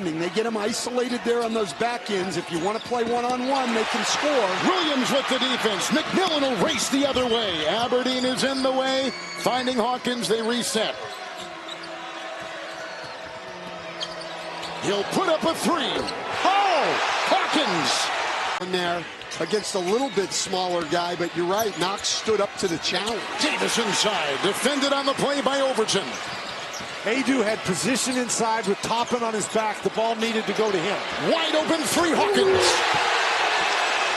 defending. They get them isolated there on those back ends. If you want to play one-on-one, they can score. Williams with the defense. McMillan will race the other way. Aberdeen is in the way. Finding Hawkins, they reset. He'll put up a three. Oh! Hawkins! In there against a little bit smaller guy, but you're right. Knox stood up to the challenge. Davis inside. Defended on the play by Overton. Adu had position inside with Toppin on his back. The ball needed to go to him. Wide open three, Hawkins.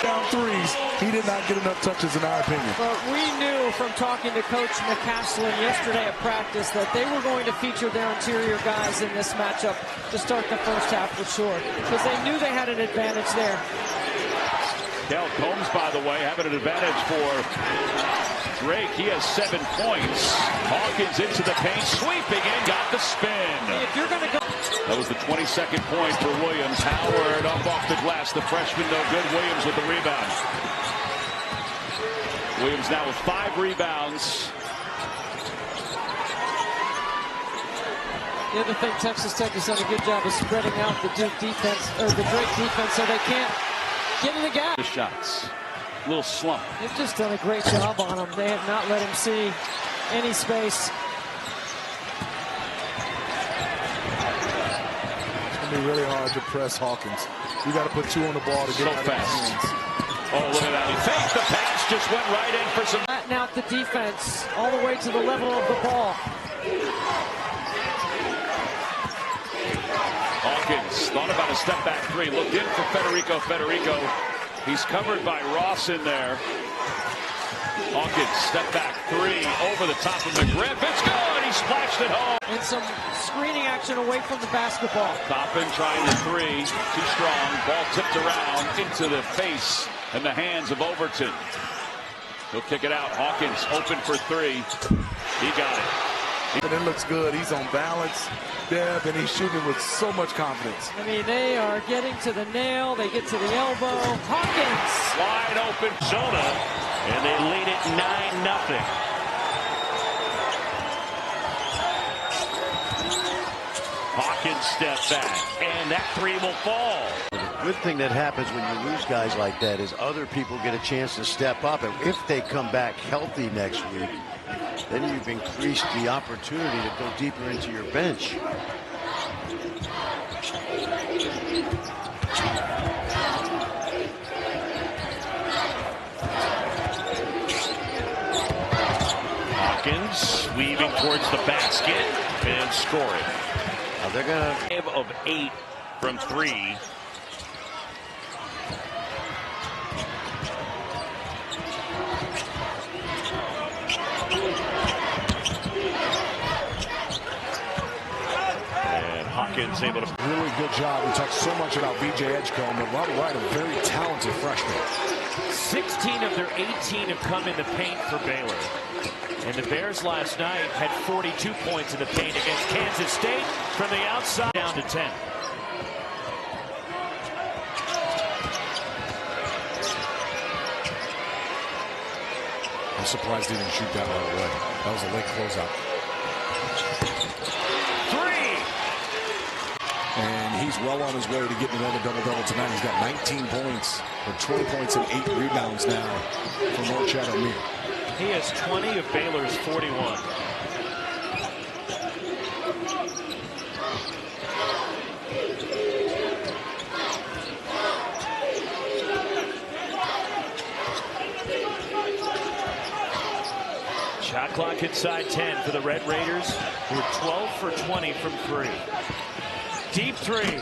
Down threes. He did not get enough touches in our opinion. But we knew from talking to Coach McCaslin yesterday at practice that they were going to feature their interior guys in this matchup to start the first half for sure, because they knew they had an advantage there. Kel Combs, by the way, having an advantage for Drake. He has 7 points. Hawkins into the paint, sweeping in, got the spin. If you're going to go. That was the 22nd point for Williams. Howard up off the glass. The freshman no good. Williams with the rebound. Williams now with 5 rebounds. The other thing, Texas Tech has done a good job of spreading out the Duke defense, or the Drake defense, so they can't get in the gap. The shots. A little slump. They've just done a great job on him. They have not let him see any space. It's going to be really hard to press Hawkins. You got to put 2 on the ball to get so fast. Oh, look at that. He faked the pass, just went right in for some. Flatten out the defense all the way to the level of the ball. Hawkins thought about a step back three, looked in for Federico. He's covered by Ross in there. Hawkins step back three over the top of McGriff. It's good. He splashed it home. And some screening action away from the basketball. Toppin trying the three, too strong. Ball tipped around into the face and the hands of Overton. He'll kick it out. Hawkins open for three. He got it. And it looks good. He's on balance, Deb, and he's shooting with so much confidence. I mean, they are getting to the nail. They get to the elbow. Hawkins. Wide open Zona, and they lead it 9-0. Hawkins steps back, and that three will fall. The good thing that happens when you lose guys like that is other people get a chance to step up, and if they come back healthy next week, then you've increased the opportunity to go deeper into your bench. Hawkins weaving towards the basket and scoring. Now they're gonna 5 of 8 from 3. Hawkins able to. Really good job. We talked so much about B.J. Edgecombe, but Robert Wright, a very talented freshman. 16 of their 18 have come in the paint for Baylor. And the Bears last night had 42 points in the paint against Kansas State from the outside down to 10. I'm surprised he didn't shoot that right away. That was a late closeout. And he's well on his way to getting another double-double tonight. He's got 19 points, or 20 points and 8 rebounds now for Norchad Amir. He has 20 of Baylor's 41. Shot clock inside 10 for the Red Raiders, who are 12 for 20 from 3. Deep three, 13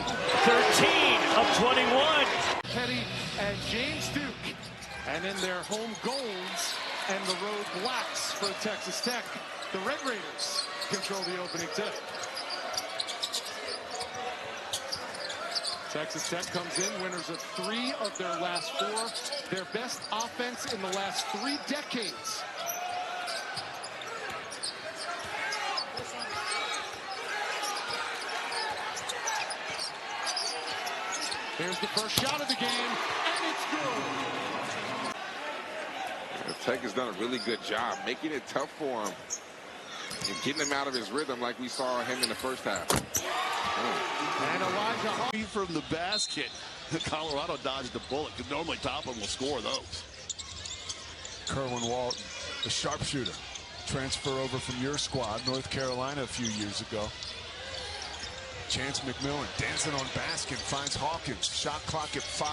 of 21. Petty and James Duke. And in their home golds and the road blacks for Texas Tech, the Red Raiders control the opening tip. Texas Tech comes in, winners of 3 of their last 4. Their best offense in the last 3 decades. Here's the first shot of the game, and it's good. Tech has done a really good job making it tough for him and getting him out of his rhythm like we saw him in the first half. And Elijah Hawkins from the basket. Colorado dodged the bullet, because normally Topham will score those. Kerwin Walton, the sharpshooter. Transfer over from your squad, North Carolina, a few years ago. Chance McMillan dancing on basket, finds Hawkins. Shot clock at 5.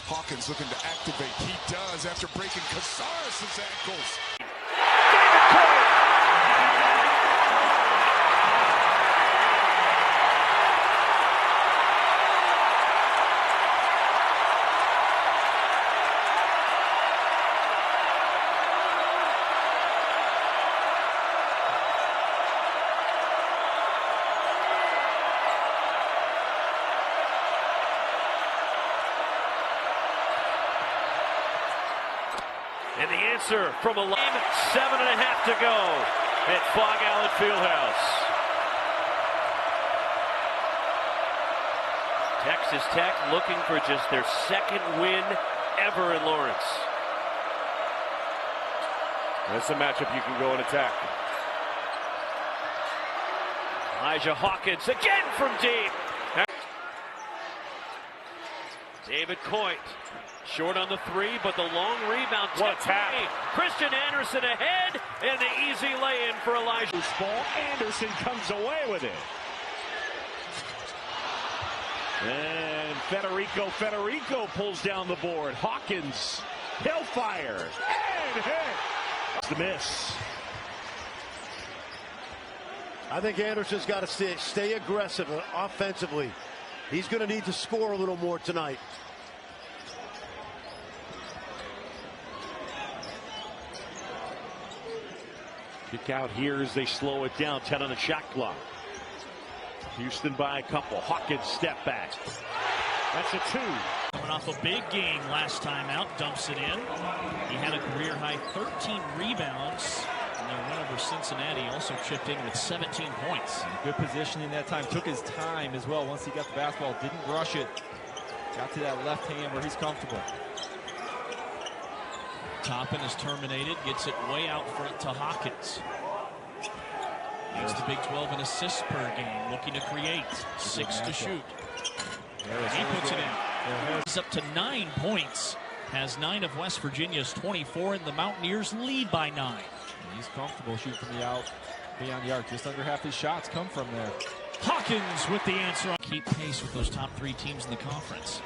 Hawkins looking to activate. He does after breaking Casares' ankles. And the answer from a line, 7.5 to go at Fog Allen Fieldhouse. Texas Tech looking for just their second win ever in Lawrence. That's a matchup you can go and attack. Elijah Hawkins again from deep. David Coit. Short on the 3, but the long rebound. What tap? Christian Anderson ahead, and the easy lay-in for Elijah. Ball. Anderson comes away with it. And Federico pulls down the board. Hawkins, he'll fire. And hit. It's the miss. I think Anderson's got to stay aggressive offensively. He's going to need to score a little more tonight. Kick out here as they slow it down. 10 on the shot clock. Houston by a couple. Hawkins step back. That's a 2. Coming off a big game last time out, dumps it in. He had a career high 13 rebounds. And their win over Cincinnati also chipped in with 17 points. Good positioning that time. Took his time as well once he got the basketball. Didn't rush it. Got to that left hand where he's comfortable. Toppin is terminated, gets it way out front to Hawkins. Leads the Big 12 in assists per game, looking to create. 6 to shoot. He puts it in. He's up to 9 points. Has 9 of West Virginia's 24, and the Mountaineers lead by 9. And he's comfortable shooting from the out, beyond the arc. Just under half his shots come from there. Hawkins with the answer. Keep pace with those top 3 teams in the conference.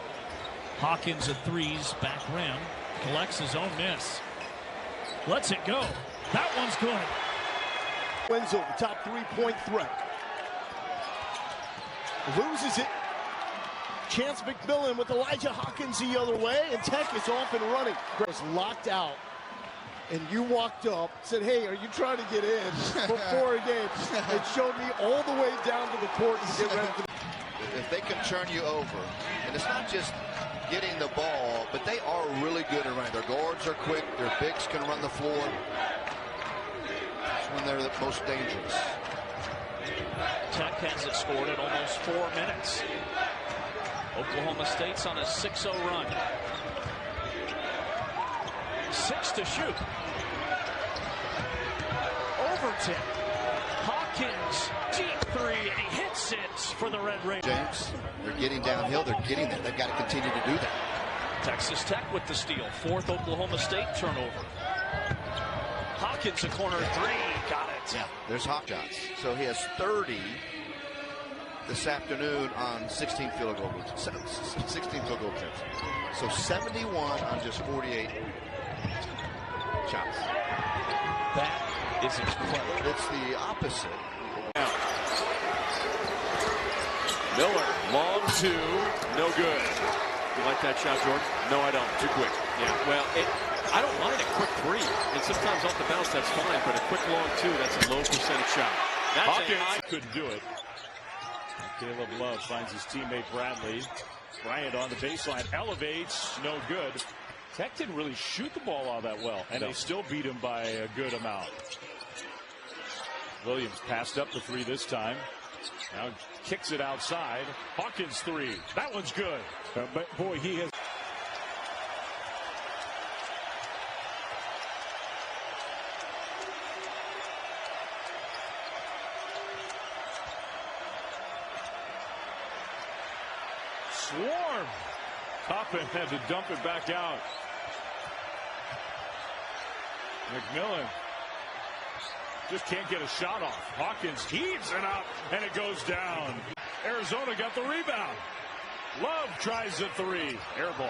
Hawkins at 3s, back rim. Collects his own miss. Lets it go. That one's good. Wenzel, the top 3-point threat. Loses it. Chance McMillan with Elijah Hawkins the other way, and Tech is off and running. Was locked out, and you walked up, said, hey, are you trying to get in before a game? It showed me all the way down to the court and get ready to... If they can turn you over, and it's not just getting the ball, but they are really good at running. Their guards are quick. Their bigs can run the floor. That's when they're the most dangerous. Tech hasn't scored in almost 4 minutes. Oklahoma State's on a 6-0 run. 6 to shoot. Overton. Hawkins, deep 3, and he hits it for the Red Raiders. James, they're getting downhill. They're getting there. They've got to continue to do that. Texas Tech with the steal. 4th Oklahoma State turnover. Hawkins, a corner 3. Got it. Yeah, there's Hawkins. So he has 30 this afternoon on 16 field goal attempts. 16 field goal attempts. So 71 on just 48 shots. That is incredible. It's the opposite. Miller, long 2, no good. You like that shot, Jordan? No, I don't. Too quick. Yeah, well, I don't mind a quick 3. And sometimes off the bounce, that's fine. But a quick long 2, that's a low percentage shot. Hawkins couldn't do it. Caleb Love finds his teammate Bradley. Bryant on the baseline, elevates, no good. Tech didn't really shoot the ball all that well, and they still beat him by a good amount. Williams passed up the 3 this time. Now kicks it outside. Hawkins 3. That one's good. But boy, he has. swarm. Toppin had to dump it back out. McMillan just can't get a shot off. Hawkins heaves it up, and it goes down. Arizona got the rebound. Love tries the three. Air ball.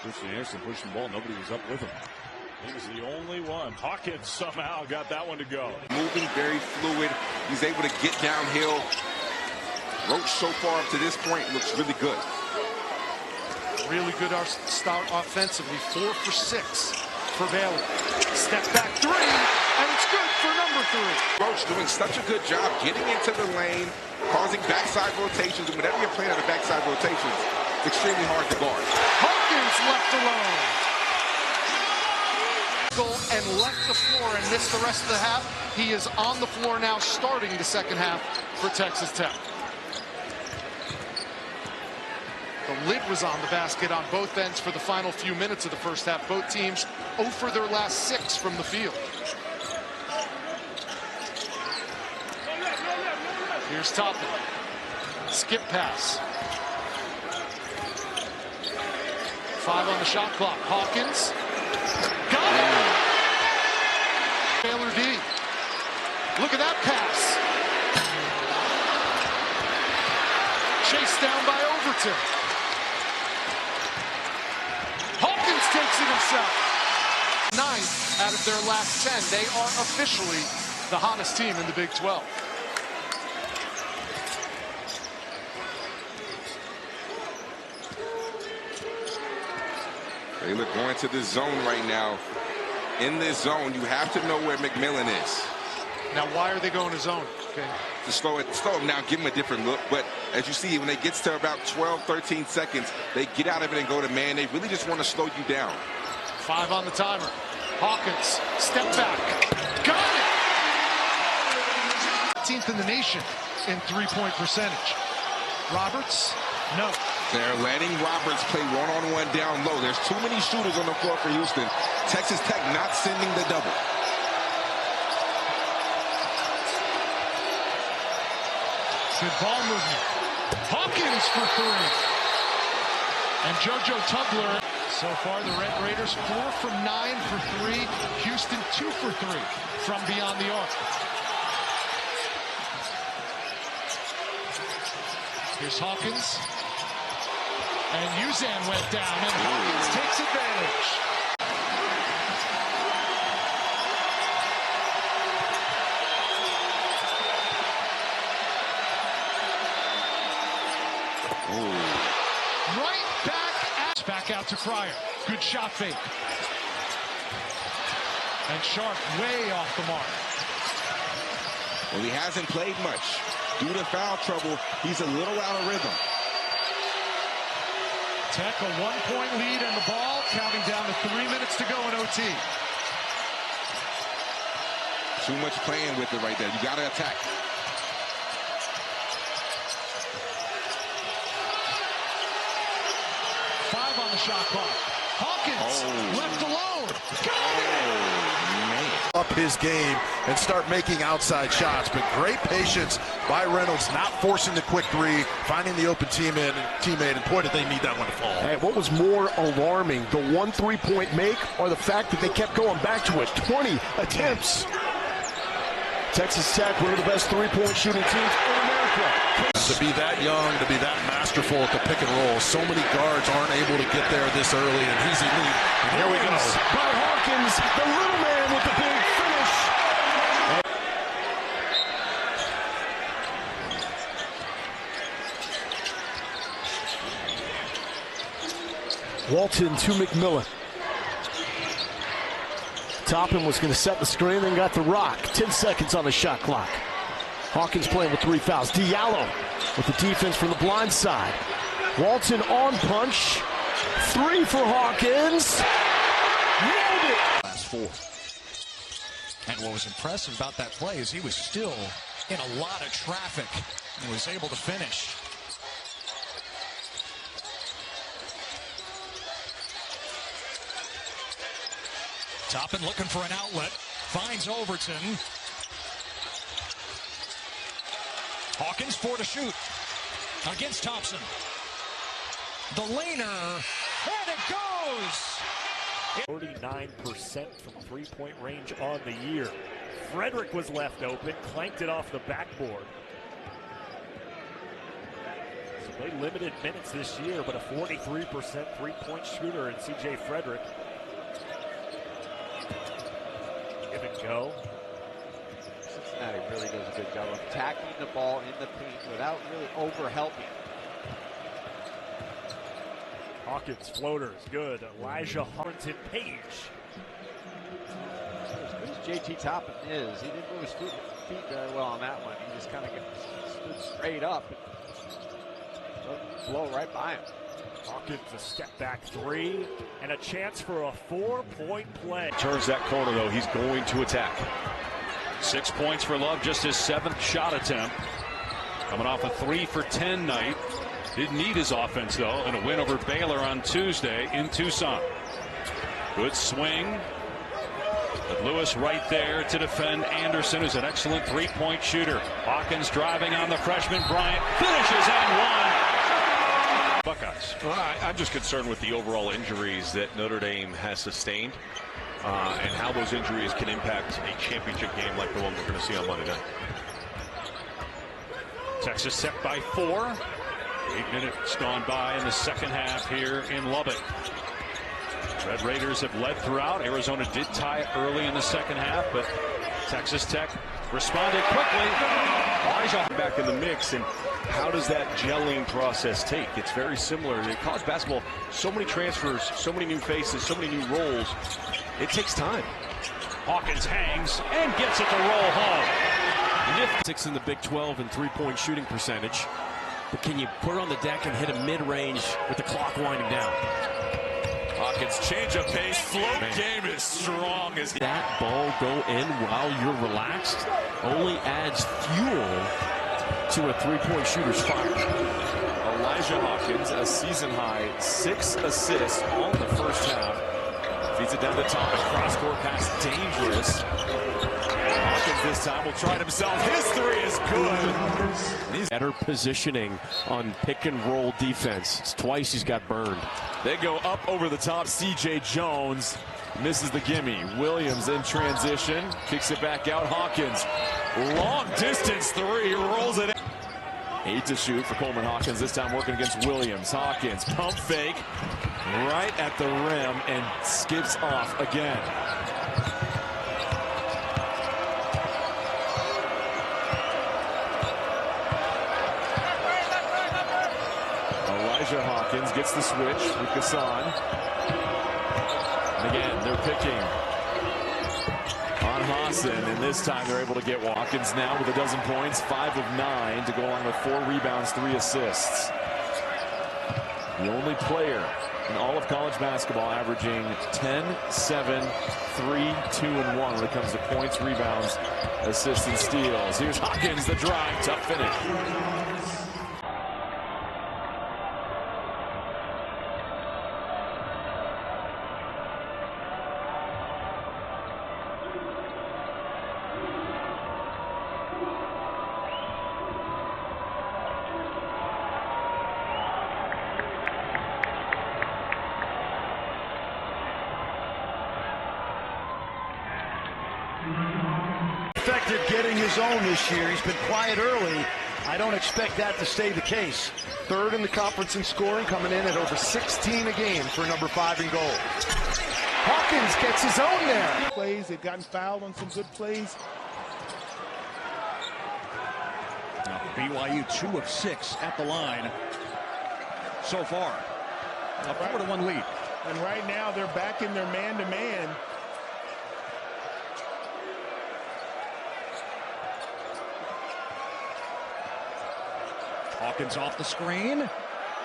Christian Anderson pushing the ball. Nobody was up with him. He was the only one. Hawkins somehow got that one to go. Moving, very fluid. He's able to get downhill. Roach so far up to this point looks really good. Really good start offensively. 4 for 6 for Baylor. Step back three, and it's good for number 3. Roach doing such a good job getting into the lane, causing backside rotations. And whenever you're playing out of backside rotations, it's extremely hard to guard. Hawkins left alone. And left the floor and missed the rest of the half. He is on the floor now, starting the second half for Texas Tech. The lid was on the basket on both ends for the final few minutes of the first half. Both teams 0 for their last 6 from the field. Here's Toppin. Skip pass. 5 on the shot clock. Hawkins. Got it! Baylor D. Look at that pass. Chased down by Overton. Hawkins takes it himself. 9 out of their last 10. They are officially the hottest team in the Big 12. Baylor going to the zone right now. In this zone, you have to know where McMillan is. Now, why are they going to zone? Okay. To slow him down, give him a different look. But as you see, when it gets to about 12, 13 seconds, they get out of it and go to man. They really just want to slow you down. 5 on the timer. Hawkins, step back. Got it! 15th in the nation in three-point percentage. Roberts, no. They're letting Roberts play one-on-one down low. There's too many shooters on the floor for Houston. Texas Tech not sending the double. Good ball movement. Hawkins for 3. And JoJo Tugler. So far, the Red Raiders 4 from 9 for 3. Houston 2 for 3 from beyond the arc. Here's Hawkins. And Uzan went down, and Hawkins takes advantage. Right back out to Fryer. Good shot fake. And Sharp way off the mark. Well, he hasn't played much. Due to foul trouble, he's a little out of rhythm. Tech a 1-point lead and the ball counting down to 3 minutes to go in OT. Too much playing with it right there. You got to attack. On the shot clock. Hawkins left alone. Got it! Up his game and start making outside shots, but great patience by Reynolds, not forcing the quick 3, finding the open teammate, and boy, did they need that one to fall. Hey, what was more alarming, the 1 3-point make or the fact that they kept going back to it? 20 attempts. Texas Tech, one of the best 3-point shooting teams in America. To be that young, to be that masterful at the pick and roll, so many guards aren't able to get there this early, and he's elite. And here we go. By Hawkins, the little man with the big finish. Walton to McMillan. Toppin was going to set the screen, then got the rock. 10 seconds on the shot clock. Hawkins playing with 3 fouls. Diallo with the defense from the blind side. Walton on punch. 3 for Hawkins. Nailed it. Last 4. And what was impressive about that play is he was still in a lot of traffic and was able to finish. Toppin looking for an outlet. Finds Overton. Hawkins 4 to shoot against Thompson. The laner, and it goes! 39% from three-point range on the year. Frederick was left open, clanked it off the backboard. So they limited minutes this year, but a 43% three-point shooter in CJ Frederick. Give and go. Cincinnati really does a good job of tackling the ball in the paint without really over-helping. Hawkins floater is good. Elijah Huntington Page. As good as JT Toppin is, he didn't move his feet very well on that one. He just kind of stood straight up and blow right by him. Hawkins a step back three and a chance for a 4-point play. Turns that corner though, he's going to attack. 6 points for Love, just his 7th shot attempt. Coming off a 3 for 10 night. Didn't need his offense, though, in a win over Baylor on Tuesday in Tucson. Good swing. But Lewis right there to defend Anderson, who's an excellent three-point shooter. Hawkins driving on the freshman. Bryant finishes and one. Buckeyes. Well, I'm just concerned with the overall injuries that Notre Dame has sustained and how those injuries can impact a championship game like the one we're going to see on Monday night. Texas set by 4. 8 minutes gone by in the second half here in Lubbock. Red Raiders have led throughout. Arizona did tie it early in the second half, but Texas Tech responded quickly. Elijah back in the mix, and how does that gelling process take? It's very similar to college basketball. So many transfers, so many new faces, so many new roles. It takes time. Hawkins hangs and gets it to roll home. 6 in the Big 12 in three-point shooting percentage. But can you put it on the deck and hit a mid-range with the clock winding down? Hawkins change of pace. Float game is strong as that ball go in while you're relaxed only adds fuel to a three-point shooter's fire. Elijah Hawkins, a season-high 6 assists on the first half. Feeds it down the top and cross-court pass dangerous. Hawkins this time will try it himself. His three is good. He's better positioning on pick-and-roll defense. It's twice he's got burned. They go up over the top. C.J. Jones misses the gimme. Williams in transition. Kicks it back out. Hawkins. Long distance three. Rolls it in. 8 to shoot for Coleman Hawkins. This time working against Williams. Hawkins. Pump fake. Right at the rim and skips off again. Elijah Hawkins gets the switch with Gasson. And again, they're picking on Hassan, and this time they're able to get Hawkins now with 12 points, 5 of 9 to go along with 4 rebounds, 3 assists. The only player in all of college basketball averaging 10, 7, 3, 2, and 1 when it comes to points, rebounds, assists, and steals. Here's Hawkins, the drive, tough finish. Effective getting his own this year. He's been quiet early. I don't expect that to stay the case. 3rd in the conference in scoring, coming in at over 16 a game for number 5 in goal. Hawkins gets his own there. Plays, they've gotten fouled on some good plays. Now BYU 2 of 6 at the line so far. A 4-1 lead. And right now they're back in their man-to-man. Hawkins off the screen,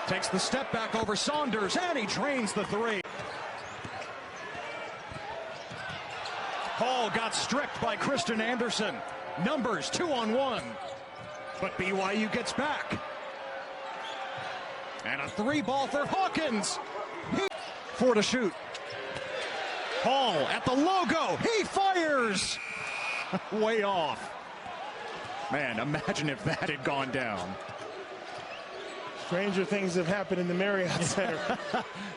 takes the step back over Saunders, and he drains the three. Hall got stripped by Kristen Anderson. Numbers 2-on-1, but BYU gets back. And a 3-ball for Hawkins. 4 to shoot. Hall at the logo, he fires! Way off. Man, imagine if that had gone down. Stranger things have happened in the Marriott Center.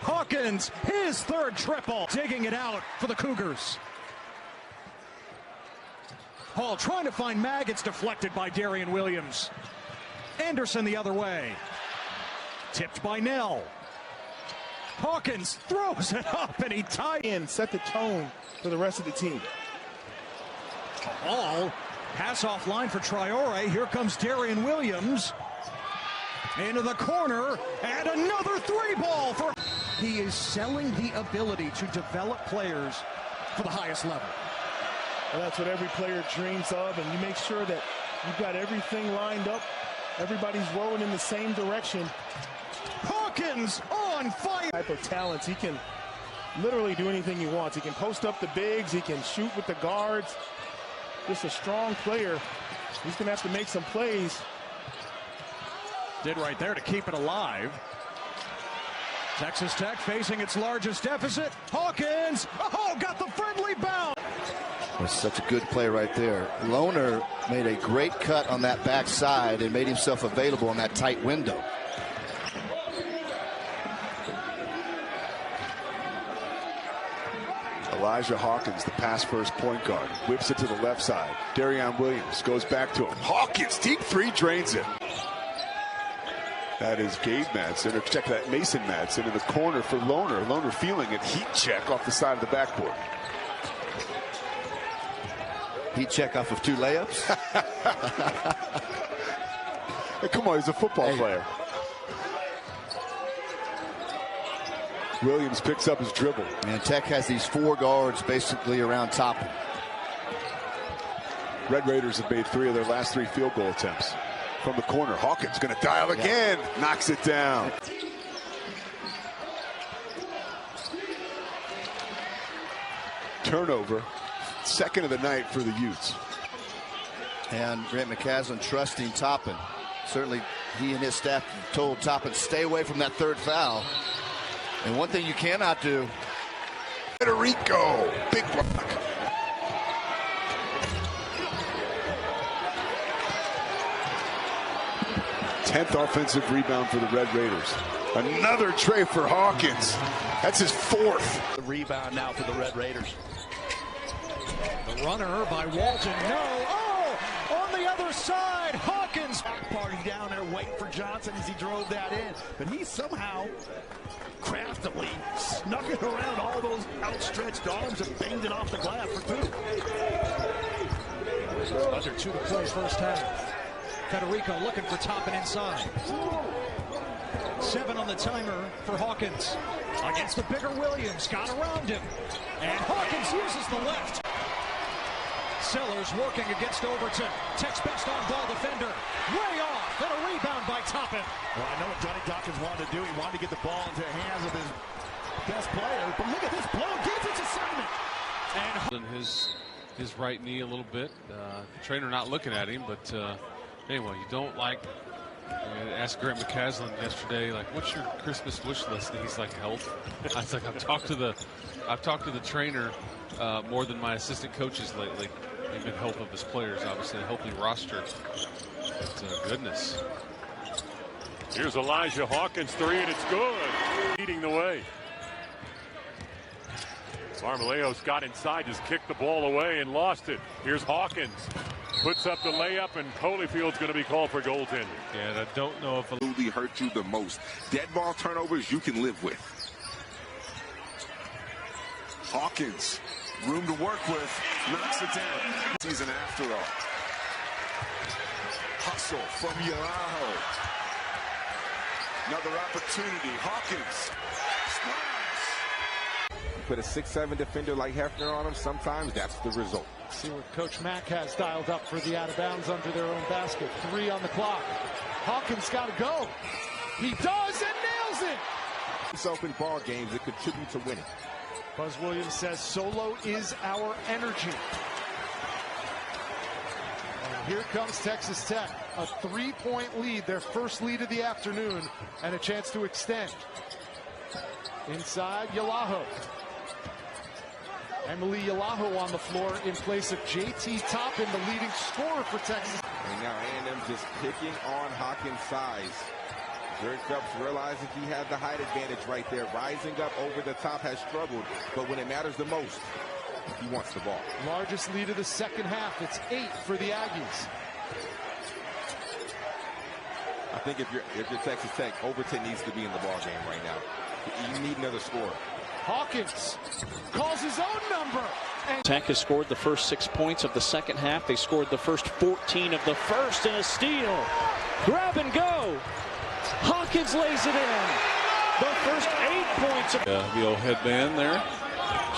Hawkins, his third triple, digging it out for the Cougars. Hall trying to find Mag. It's deflected by Darian Williams. Anderson the other way. Tipped by Nell. Hawkins throws it up and he tied in, set the tone for the rest of the team. All pass offline for Traore. Here comes Darian Williams. Into the corner, and another three ball for... He is selling the ability to develop players for the highest level. Well, that's what every player dreams of, and you make sure that you've got everything lined up. Everybody's rowing in the same direction. Hawkins on fire! Type of talents. He can literally do anything he wants. He can post up the bigs. He can shoot with the guards. Just a strong player. He's going to have to make some plays. Did right there to keep it alive. Texas Tech facing its largest deficit. Hawkins, oh, got the friendly bounce. Was such a good play right there. Lohner made a great cut on that backside and made himself available in that tight window. Elijah Hawkins, the pass-first point guard, whips it to the left side. Darian Williams goes back to him. Hawkins, deep three, drains it. That is Gabe Madsen, or check that, Mason Madsen in the corner for Lohner. Lohner feeling it, heat check off the side of the backboard. Heat check off of 2 layups. Hey, come on, he's a football player. Williams picks up his dribble. And Tech has these 4 guards basically around Toppin. Red Raiders have made 3 of their last 3 field goal attempts. From the corner, Hawkins going to dial again, knocks it down. Turnover, second of the night for the Utes. And Grant McCaslin trusting Toppin. Certainly he and his staff told Toppin, stay away from that 3rd foul. And one thing you cannot do. Federico, big block. 10th offensive rebound for the Red Raiders. Another tray for Hawkins. That's his 4th. The rebound now for the Red Raiders. The runner by Walton. No. Oh, on the other side, Hawkins. Party down there waiting for Johnson as he drove that in. But he somehow craftily snuck it around all those outstretched arms and banged it off the glass for 2. Under 2 to play first half. Federico looking for Toppin inside. 7 on the timer for Hawkins. Against the bigger Williams. Got around him. And Hawkins uses the left. Sellers working against Overton. Tech's best on-ball defender. Way off. And a rebound by Toppin. Well, I know what Johnny Dawkins wanted to do. He wanted to get the ball into the hands of his best player. But look at this blow. Defense assignment. And his right knee a little bit. The trainer not looking at him, but anyway, you don't like. I asked Grant McCaslin yesterday, like, what's your Christmas wish list? And he's like, health. I was like, I've talked to the trainer more than my assistant coaches lately. They've been help of his players, obviously, a healthy roster. But goodness. Here's Elijah Hawkins 3, and it's good. Leading the way. Marmolejo's got inside, just kicked the ball away and lost it. Here's Hawkins. Puts up the layup, and Holyfield's going to be called for goaltending. Yeah, and I don't know if absolutely hurt you the most. Dead ball turnovers you can live with. Hawkins, room to work with, knocks it down. Season after all. Hustle from Yaraho. Another opportunity. Hawkins. Put a 6'7" defender like Hefner on him, sometimes that's the result. See what Coach Mack has dialed up for the out of bounds under their own basket. 3 on the clock. Hawkins got to go. He does and nails it. It's open ball games that contribute to winning. Buzz Williams says solo is our energy. And here comes Texas Tech. A 3-point lead, their first lead of the afternoon, and a chance to extend. Inside, Yalaho. Emily Yalaho on the floor in place of J.T. Toppin, the leading scorer for Texas. And now A&M just picking on Hawkins' size. Jerry Phelps realizing he had the height advantage right there. Rising up over the top has struggled, but when it matters the most, he wants the ball. Largest lead of the second half. It's 8 for the Aggies. I think if you're Texas Tech, Overton needs to be in the ball game right now. You need another score. Hawkins calls his own number. Tech has scored the first 6 points of the second half. They scored the first 14 of the first, and a steal. Grab and go. Hawkins lays it in. The first 8 points. The old headband there.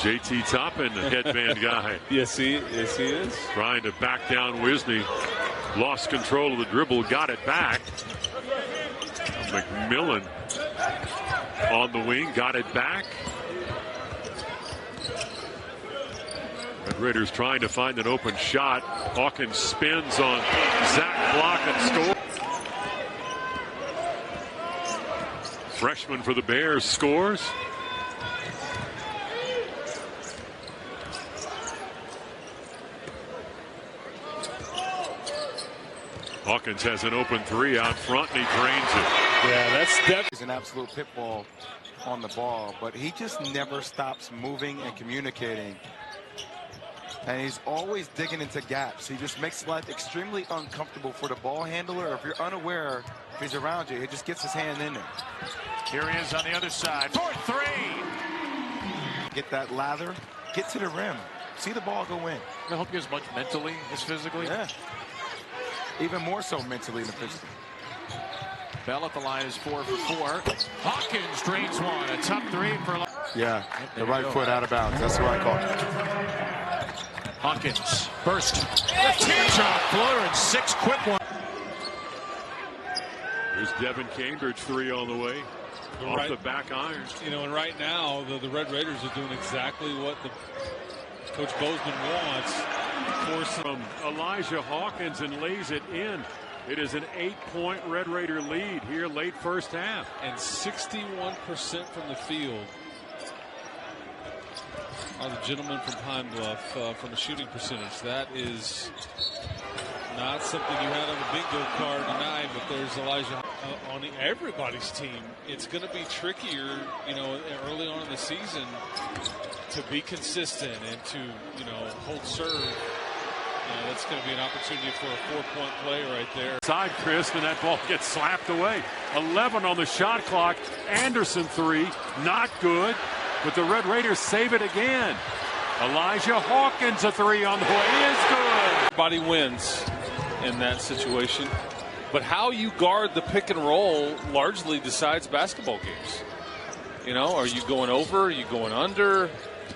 J.T. Toppin, the headband guy. Yes, he is. Trying to back down Wisney. Lost control of the dribble, got it back. McMillan on the wing, got it back. Red Raiders trying to find an open shot. Hawkins spins on Zach Block and scores. Freshman for the Bears scores. Hawkins has an open three out front and he drains it. Yeah, that's definitely an absolute pitfall on the ball, but he just never stops moving and communicating. And he's always digging into gaps. He just makes life extremely uncomfortable for the ball handler. If you're unaware, if he's around you, he just gets his hand in there. Here he is on the other side. 4-3. Get that lather, get to the rim, see the ball go in. I hope he as much mentally as physically. Yeah. Even more so mentally than physically. Bell at the line is 4 for 4. Hawkins drains one. A tough three for. Yeah, the right foot out of bounds. That's what I call it. Hawkins burst. Teardrop floater and 6 quick ones. There's Devin Cambridge, 3 on the way. Off the back iron. You know, and right now the Red Raiders are doing exactly what the Coach Bozeman wants. From Elijah Hawkins and lays it in. It is an 8-point Red Raider lead here late first half. And 61% from the field are the gentlemen from Pine Bluff from a shooting percentage. That is not something you had on the bingo card tonight, but there's Elijah on everybody's team. It's going to be trickier, you know, early on in the season to be consistent and to, you know, hold serve. That's going to be an opportunity for a 4-point play right there. Side, Chris, and that ball gets slapped away. 11 on the shot clock. Anderson 3, not good. But the Red Raiders save it again. Elijah Hawkins a 3 on the way is good. Everybody wins in that situation. But how you guard the pick and roll largely decides basketball games. You know, are you going over? Are you going under?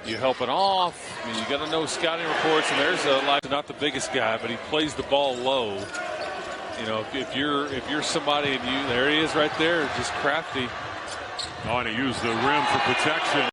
You helping off? I mean, you got to know scouting reports. And there's not the biggest guy, but he plays the ball low. You know, if you're somebody and there he is right there, just crafty. Oh, and he used the rim for protection.